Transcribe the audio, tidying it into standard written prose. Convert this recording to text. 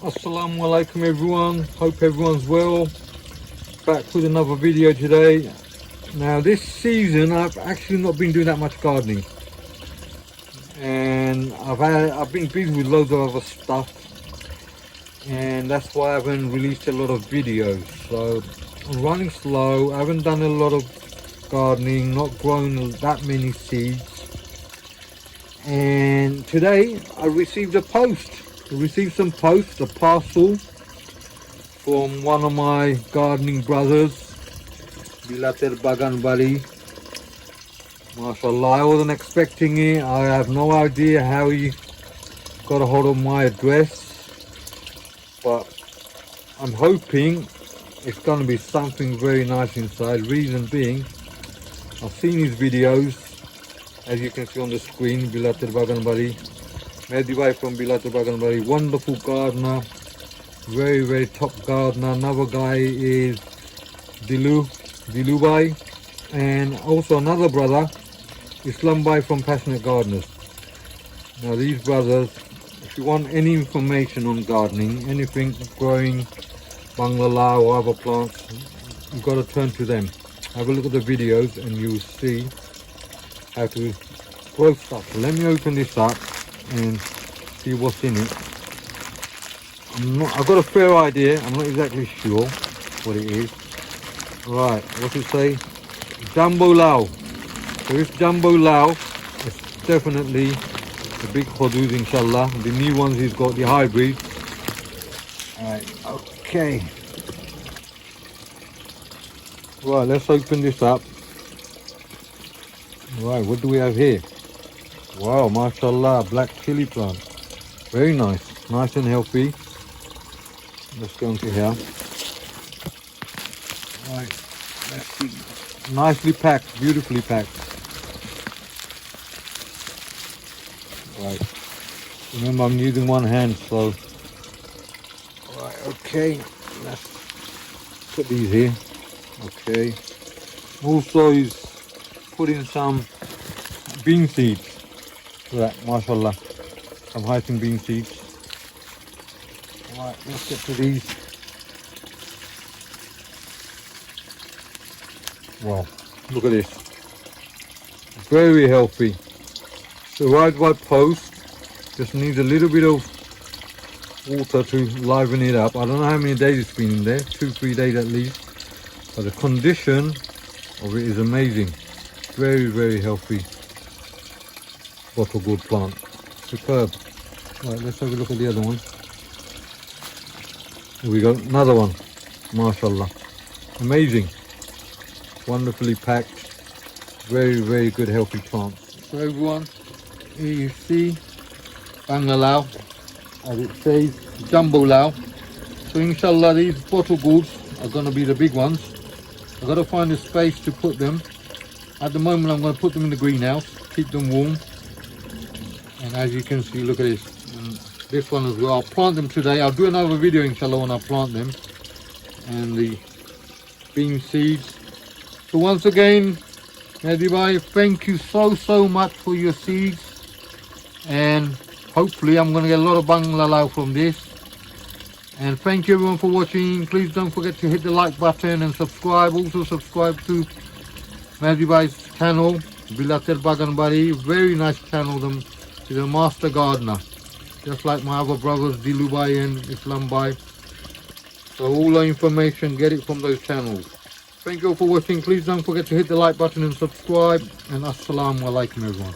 Assalamu alaikum everyone, hope everyone's well. Back with another video today. Now this season I've actually not been doing that much gardening, and I've been busy with loads of other stuff, and that's why I haven't released a lot of videos. So I'm running slow, I haven't done a lot of gardening, not grown that many seeds. And today I received a post. I received some posts, a parcel from one of my gardening brothers, BAGAN buddy. MashaAllah, I wasn't expecting it. I have no idea how he got a hold of my address, but I'm hoping it's going to be something very nice inside. Reason being, I've seen his videos, as you can see on the screen. BAGAN buddy, Mehdi from BAGAN buddy, wonderful gardener, very top gardener. Another guy is Dilu bhai, and also another brother, Islam bhai from Passionate Gardeners. Now these brothers, if you want any information on gardening, anything growing bangala or other plants, you've got to turn to them. Have a look at the videos and you'll see how to grow stuff. So let me open this up and see what's in it. I've got a fair idea, I'm not exactly sure what it is. Right, what's it say? Jumbo Lao. So this Jumbo Lao is definitely the big hodus, inshallah. The new ones he's got, the hybrid. Alright, okay. Right, let's open this up. Right, what do we have here? Wow, mashallah, black chili plant. Very nice, nice and healthy. Let's go into here. Right, let's see. Nicely packed, beautifully packed. Right, remember I'm using one hand, so. Right, okay, let's put these here. Okay. Also, he's put in some bean seeds. Right, mashallah, some hyping bean seeds. Right, let's get to these. Wow, look at this. Very healthy. Arrived by post. Just needs a little bit of water to liven it up. I don't know how many days it's been in there, 2-3 days at least. But the condition of it is amazing. Very healthy bottle gourd plant. Superb. Right, let's have a look at the other one. Here we go, another one. Mashallah. Amazing. Wonderfully packed. Very good healthy plant. So everyone, here you see Bangla, as it says, Jumbo Lao. So inshallah these bottle gourds are going to be the big ones. I've got to find a space to put them. At the moment I'm going to put them in the greenhouse, keep them warm. And as you can see, look at this. And this one as well. I'll plant them today. I'll do another video inshallah when I plant them. And the bean seeds. So once again, Mehdi bhai, thank you so much for your seeds. And hopefully I'm going to get a lot of Bangla Lao from this. And thank you everyone for watching. Please don't forget to hit the like button and subscribe. Also subscribe to Mehdi bhai's channel, BAGAN buddy. Very nice channel. He's a master gardener, just like my other brothers Dilu bhai and Islam bhai. So all the information, get it from those channels. Thank you all for watching. Please don't forget to hit the like button and subscribe. And assalamu alaikum everyone.